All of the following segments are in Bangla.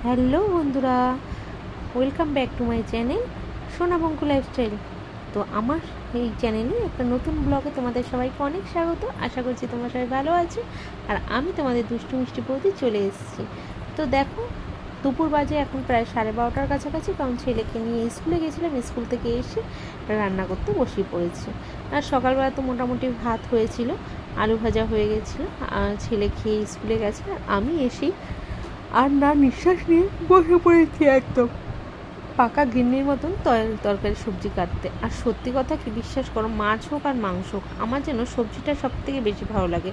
হ্যালো বন্ধুরা, welcome back to my channel সোনা বঙ্কু লাইফস্টাইল। তো আমার এই চ্যানেলে একটা নতুন ব্লগে তোমাদের সবাইকে অনেক স্বাগত। আশা করছি তোমরা সবাই ভালো আছো। আর আমি তোমাদের দুষ্টু মিষ্টি বৌদি চলে এসেছি। তো দেখো, দুপুর বাজে এখন প্রায় 12:30 কাছাকাছি, কারণ ছেলেকে নিয়ে স্কুলে গেছিলাম। স্কুল থেকে এসে রান্না করতে বসিয়ে পড়েছি। আর সকালবেলা তো মোটামুটি ভাত হয়েছিল, আলু ভাজা হয়ে গেছিলো, আর ছেলে খেয়ে স্কুলে গেছে। আর আমি এসেই আর না নিঃশ্বাস নিয়ে বসে পড়েছি একদম পাকা গিন্নির মতন তরকারি সবজি কাটতে। আর সত্যি কথা কি, বিশ্বাস করো, মাছ হোক আর মাংস হোক, আমার যেন সবজিটা সব থেকে বেশি ভালো লাগে।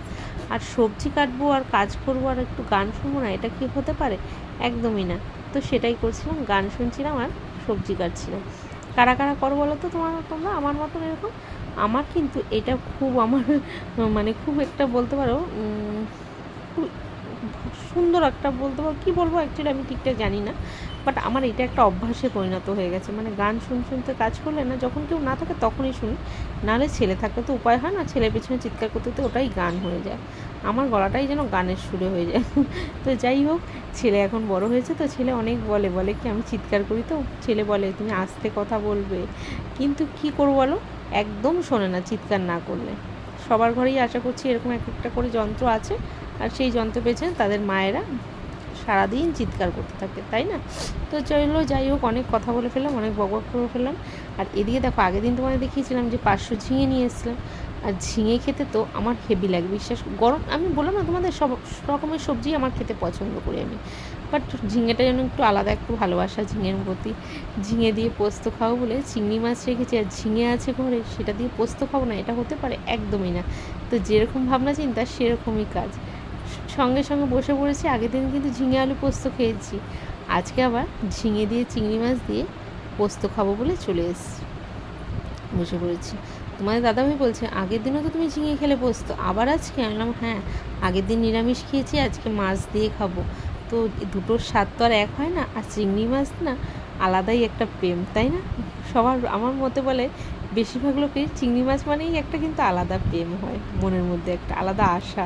আর সবজি কাটবো আর কাজ করবো আর একটু গান শুনবো না, এটা কি হতে পারে? একদমই না। তো সেটাই করছিলাম, গান শুনছিলাম আর সবজি কাটছিলাম। কারা কারা করো বলো তো তোমরা আমার মতন এরকম? আমার কিন্তু এটা খুব আমার মানে খুব একটা বলতে পারো খুব সুন্দর একটা বলতে পারো, কী বলবো অ্যাকচুয়ালি আমি ঠিকঠাক জানি না, বাট আমার এটা একটা অভ্যাসে পরিণত হয়ে গেছে। মানে গান শুনতে কাজ করলে না, যখন কেউ না থাকে তখনই শুনি, নাহলে ছেলে থাকলে তো উপায় হয় না, ছেলের পেছনে চিৎকার করতে ওটাই গান হয়ে যায়। আমার গলাটাই যেন গানের সুরে হয়ে যায়। তো যাই হোক, ছেলে এখন বড় হয়েছে, তো ছেলে অনেক বলে কি আমি চিৎকার করি, তো ছেলে বলে তুমি আস্তে কথা বলবে, কিন্তু কি করবো বলো, একদম শোনে না চিৎকার না করলে। সবার ঘরেই আশা করছি এরকম একটা করে যন্ত্র আছে, আর সেই যন্ত্র পেছনে তাদের মায়েরা সারাদিন চিৎকার করতে থাকে, তাই না? তো চলো, যাই হোক, অনেক কথা বলে ফেললাম, অনেক বকবক করে ফেললাম। আর এদিকে দেখো, আগের দিন তোমাদের দেখিয়েছিলাম যে 500 ঝিঙে নিয়ে এসেছিলাম। আর ঝিঙে খেতে তো আমার হেভি লাগে, বিশ্বাস গরম, আমি বললাম না তোমাদের, সব রকমের সবজি আমার খেতে পছন্দ করি আমি, বাট ঝিঙেটা যেন একটু আলাদা, একটু ভালোবাসা ঝিঙের প্রতি। ঝিঙে দিয়ে পোস্ত খাবো বলে চিংড়ি মাছ রেখেছি, আর ঝিঙে আছে ঘরে, সেটা দিয়ে পোস্ত খাবো না, এটা হতে পারে? একদমই না। তো যেরকম ভাবনা চিন্তা সেরকমই কাজ, সঙ্গে সঙ্গে বসে পড়েছি। আগের দিন কিন্তু ঝিঙে আলু পোস্ত খেয়েছি, আজকে আবার ঝিঙে দিয়ে চিংড়ি মাছ দিয়ে পোস্ত খাবো বলে চলে এসেছি, বসে পড়েছি। তোমাদের দাদাভাই বলছে আগের দিনও তো তুমি ঝিঙে খেলে পোস্ত, আবার আজকে? আনলাম হ্যাঁ, আগের দিন নিরামিষ খেয়েছি, আজকে মাছ দিয়ে খাবো। তো দুটোর স্বাদ তো আর এক হয় না। আর চিংড়ি মাছ না আলাদাই একটা প্রেম, তাই না? সবার আমার মতে বলে বেশিরভাগ লোকের চিংড়ি মাছ মানেই একটা কিন্তু আলাদা প্রেম হয় মনের মধ্যে, একটা আলাদা আশা,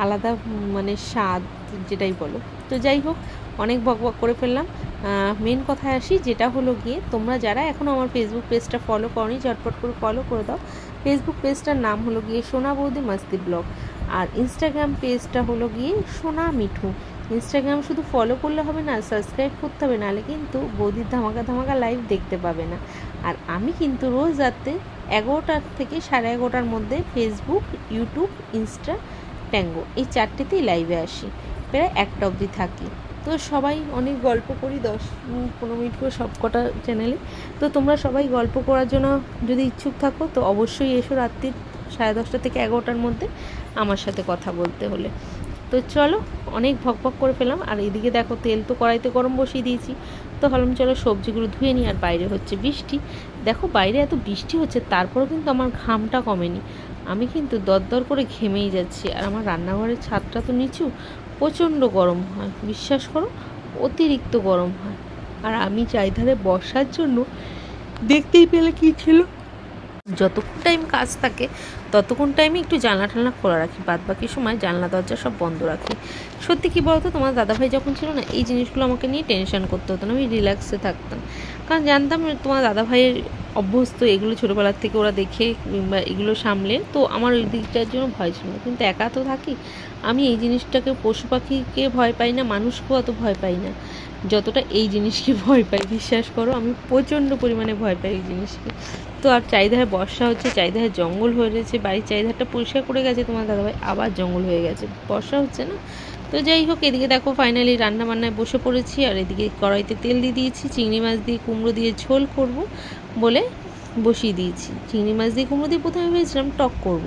আলাদা মানে স্বাদ, যেটাই বলো। তো যাই হোক, অনেক বকবক করে ফেললাম। মেন কথায় আসি, যেটা হলো গিয়ে, তোমরা যারা এখনও আমার ফেসবুক পেজটা ফলো করনি, ঝটপট করে ফলো করে দাও। ফেসবুক পেজটার নাম হলো গিয়ে সোনা বৌদি মাস্তি ব্লগ, আর ইনস্টাগ্রাম পেজটা হলো গিয়ে সোনা মিঠু। ইনস্টাগ্রাম শুধু ফলো করলে হবে না, সাবস্ক্রাইব করতে হবে, নাহলে কিন্তু বৌদির ধামাকা ধামাকা লাইভ দেখতে পাবে না। আর আমি কিন্তু রোজ রাতে 11টার থেকে 11:30টার মধ্যে ফেসবুক, ইউটিউব, ইনস্টা, ট্যাঙ্গো, এই 4টেতেই লাইভে আসি, প্রায় 1টা অবধি থাকি। তো সবাই অনেক গল্প করি, 10-15 মিনিট করে সব কটা চ্যানেলে। তো তোমরা সবাই গল্প করার জন্য যদি ইচ্ছুক থাকো, তো অবশ্যই এসো রাত্রি 10:30 থেকে 11টার মধ্যে আমার সাথে কথা বলতে হলে। তো চলো, অনেক ভকভক করে ফেলাম। আর এদিকে দেখো, তেল তো কড়াইতে গরম বসিয়ে দিয়েছি। তো ভাবলাম চলো সবজিগুলো ধুয়ে নিই। আর বাইরে হচ্ছে বৃষ্টি, দেখো বাইরে এত বৃষ্টি হচ্ছে, তারপরেও কিন্তু আমার ঘামটা কমেনি, আমি কিন্তু দরদর করে ঘেমেই যাচ্ছি। আর আমার রান্নাঘরের ছাদটা তো নিচু, প্রচণ্ড গরম হয়, বিশ্বাস করো, অতিরিক্ত গরম হয়। আর আমি চারিধারে বসার জন্য, দেখতেই পেলে কী ছিল, যতক্ষণ টাইম কাজ থাকে ততক্ষণ টাইমে একটু জানলা খোলা রাখি, বাদ বাকি সময় জানলা দরজা সব বন্ধ রাখি। সত্যি কি বলতো, তোমার দাদাভাই যখন ছিল না, এই জিনিসগুলো আমাকে নিয়ে টেনশন করতে হতো না, আমি রিল্যাক্সে থাকতাম, কারণ জানতাম তোমার দাদাভাইয়ের অভ্যস্ত, এগুলো ছোটোবেলার থেকে ওরা দেখে কিংবা এগুলো সামলে, তো আমার ওই দিকটার জন্য ভয় ছিল না। কিন্তু একা তো থাকি, আমি এই জিনিসটাকে, পশু পাখিকে ভয় পাই না, মানুষকেও অত ভয় পাই না যতটা এই জিনিসকে ভয় পাই, বিশ্বাস করো, আমি প্রচণ্ড পরিমাণে ভয় পাই এই জিনিসকে। তো আর চারিধারে বর্ষা হচ্ছে, চারিধারে জঙ্গল হয়ে রয়েছে, বাড়ির চারিধারটা পরিষ্কার করে গেছে তোমার দাদাভাই, আবার জঙ্গল হয়ে গেছে, বর্ষা হচ্ছে না। তো যাই হোক, এদিকে দেখো ফাইনালি রান্না বান্নায় বসে পড়েছি। আর এদিকে কড়াইতে তেল দিয়ে দিয়েছি, চিংড়ি মাছ দিয়ে কুমড়ো দিয়ে ঝোল করব বলে বসিয়ে দিয়েছি। চিংড়ি মাছ দিয়ে কুমড়ো দিয়ে প্রথমে ভেবেছিলাম টক করব,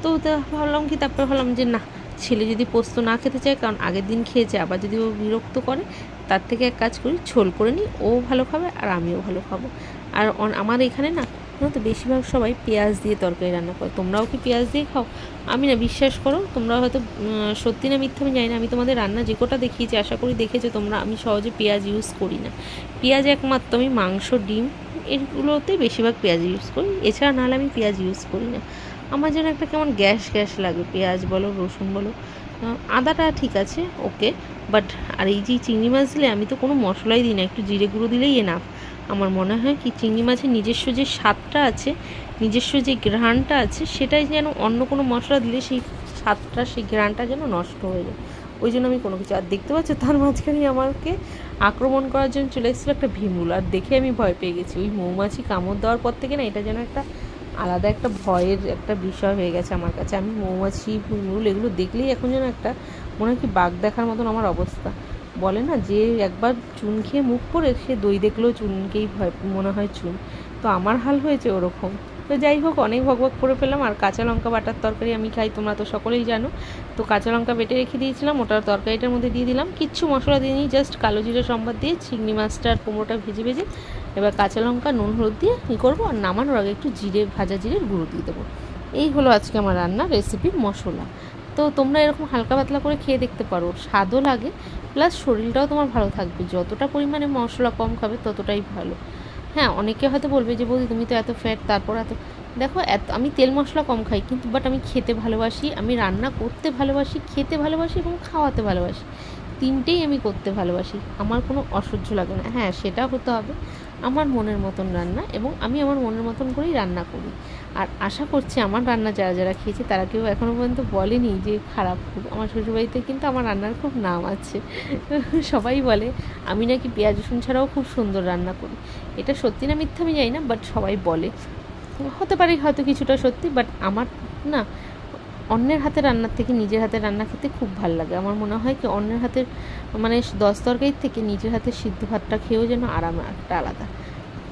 তো ভাবলাম কি, তারপরে ভাবলাম যে না, ছেলে যদি পোস্ত না খেতে চায়, কারণ আগের দিন খেয়েছে, আবার যদি ও বিরক্ত করে, তার থেকে এক কাজ করি, ঝোল করে নিই, ও ভালো খাবে আর আমিও ভালো খাবো। আর আমার এখানে না তো বেশিরভাগ সবাই পেঁয়াজ দিয়ে তরকারি রান্না করে, তোমরাও কি পেঁয়াজ দিয়ে খাও? আমি না, বিশ্বাস করো, তোমরা হয়তো সত্যি না মিথ্যা আমি জানি না, আমি তোমাদের রান্না যে কটা দেখিয়েছি আশা করি দেখেছো তোমরা, আমি সহজে পেঁয়াজ ইউজ করি না। পেঁয়াজ একমাত্র আমি মাংস, ডিম, এগুলোতে বেশিরভাগ পেঁয়াজ ইউজ করি, এছাড়া নাহলে আমি পেঁয়াজ ইউজ করি না। আমার যেন একটা কেমন গ্যাস গ্যাস লাগে, পেঁয়াজ বলো, রসুন বলো, আদাটা ঠিক আছে, ওকে, বাট আর এই যে চিংড়ি মাছ দিলে আমি তো কোনো মশলাই দিই না, একটু জিরে গুঁড়ো দিলেই এনাফ। আমার মনে হয় কি চিংড়ি মাছের নিজস্ব যে স্বাদটা আছে, নিজস্ব যে ঘ্রাণটা আছে, সেটাই যেন অন্য কোনো মশলা দিলে সেই স্বাদটা, সেই ঘ্রাণটা যেন নষ্ট হয়ে যায়। ওই জন্য আমি কোনো কিছু, আর দেখতে পাচ্ছ তার মাঝখানে আমাকে আক্রমণ করার জন্য চলে এসেছিলো একটা ভীমরুল, আর দেখে আমি ভয় পেয়ে গেছি। ওই মৌমাছি কামড় দেওয়ার পর থেকে না এটা যেন একটা আলাদা একটা ভয়ের একটা বিষয় হয়ে গেছে আমার কাছে। আমি মৌমাছি, ভীমরুল এগুলো দেখলেই এখন যেন একটা মনে হয় কি বাঘ দেখার মতন আমার অবস্থা। বলে না যে একবার চুন খেয়ে মুখ পড়ে সে দই দেখলেও চুনকেই ভয় মনে হয় চুন, তো আমার হাল হয়েছে ওরকম। তো যাই হোক, অনেক ভগভগ করে ফেললাম। আর কাঁচা লঙ্কা বাটার তরকারি আমি খাই, তোমরা তো সকলেই জানো। তো কাঁচা লঙ্কা বেটে রেখে দিয়েছিলাম, ওটার তরকারিটার মধ্যে দিয়ে দিলাম, কিচ্ছু মশলা দিয়ে নিই, জাস্ট কালো জিরে সম্বাদ দিয়ে চিংড়ি মাছটা আর কুমড়োটা ভেজে এবার কাঁচা লঙ্কা নুন হলুদ দিয়ে কী করবো, আর নামানোর আগে একটু ভাজা জিরের গুঁড়ো দিয়ে দেবো। এই হলো আজকে আমার রান্নার রেসিপির মশলা। তো তোমরা এরকম হালকা পাতলা করে খেয়ে দেখতে পারো, স্বাদও লাগে প্লাস শরীরটাও তোমার ভালো থাকবে। যতটা পরিমাণে মশলা কম খাবে ততটাই ভালো। হ্যাঁ, অনেকে হয়তো বলবে যে বৌদি তুমি তো এত ফ্যাট, তারপর এত, দেখো আমি তেল মশলা কম খাই, কিন্তু বাট আমি খেতে ভালোবাসি, আমি রান্না করতে ভালোবাসি, খেতে ভালোবাসি এবং খাওয়াতে ভালোবাসি। তিনটেই আমি করতে ভালোবাসি, আমার কোনো অসহ্য লাগে না। হ্যাঁ, সেটা হতে হবে আমার মনের মতন রান্না, এবং আমি আমার মনের মতন করেই রান্না করি। আর আশা করছি আমার রান্না যারা যারা খেয়েছে তারা কেউ এখনও পর্যন্ত বলেনি যে খারাপ। খুব আমার শ্বশুরবাড়িতে কিন্তু আমার রান্নার খুব নাম আছে। সবাই বলে আমি নাকি পেঁয়াজ রসুন ছাড়াও খুব সুন্দর রান্না করি। এটা সত্যি না মিথ্যা আমি জানি না, বাট সবাই বলে। হতে পারে হয়তো কিছুটা সত্যি, বাট আমার না অন্যের হাতে রান্নার থেকে নিজের হাতে রান্না খেতে খুব ভালো লাগে। আমার মনে হয় কি অন্যের হাতের মানে 10 তরকারির থেকে নিজের হাতে সিদ্ধ ভাতটা খেয়েও যেন আরাম একটা আলাদা।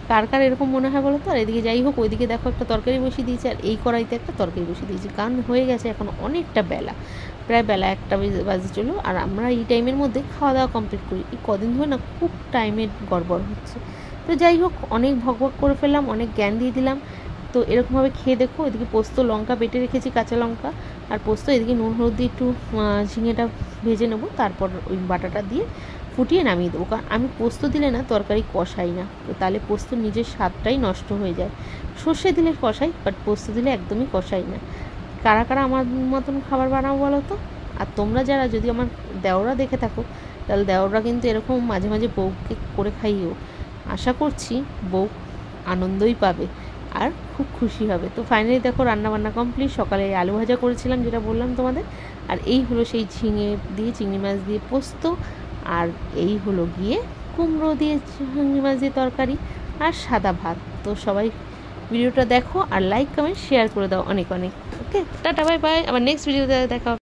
কার কার এরকম মনে হয় বলো তো? আর এদিকে যাই হোক, ওইদিকে দেখো একটা তরকারি বসিয়ে দিয়েছি, আর এই কড়াইতে একটা তরকারি বসিয়ে দিয়েছি, কারণ হয়ে গেছে এখন অনেকটা বেলা, প্রায় বেলা 1টা বাজে চলো। আর আমরা এই টাইমের মধ্যে খাওয়া দাওয়া কমপ্লিট করি। এই কদিন ধরে না খুব টাইমের গড়বড় হচ্ছে। তো যাই হোক, অনেক ভগভগ করে ফেললাম, অনেক জ্ঞান দিয়ে দিলাম। তো এরকমভাবে খেয়ে দেখো। এদিকে পোস্ত লঙ্কা বেটে রেখেছি, কাঁচা লঙ্কা আর পোস্ত, এদিকে নুন হলুদ দিয়ে একটু ঝিঙেটা ভেজে নেবো, তারপর ওই বাটাটা দিয়ে ফুটিয়ে নামিয়ে দেবো। কারণ আমি পোস্ত দিলে না তরকারি কষাই না, তো তাহলে পোস্ত নিজের স্বাদটাই নষ্ট হয়ে যায়। সর্ষে দিলে কষাই, বাট পোস্ত দিলে একদমই কষাই না। কারা কারা আমার মতন খাবার বানাবো বলো তো? আর তোমরা যারা যদি আমার দেওরা দেখে থাকো, তাহলে দেওরা কিন্তু এরকম মাঝে মাঝে বউকে করে খাইও। আশা করছি বউ আনন্দই পাবে আর খুব খুশি হবে। তো ফাইনালি দেখো রান্নাবান্না কমপ্লিট। সকালে আলু ভাজা করেছিলাম যেটা বললাম তোমাদের, আর এই হলো সেই ঝিঙে দিয়ে চিংড়ি মাছ দিয়ে পোস্ত, আর এই হলো গিয়ে কুমড়ো দিয়ে চিংড়ি মাছ দিয়ে তরকারি, আর সাদা ভাত। তো সবাই ভিডিওটা দেখো আর লাইক কমেন্ট শেয়ার করে দাও অনেক অনেক। ওকে, টাটা বাই বাই, আবার নেক্সট ভিডিওতে দেখা হবে।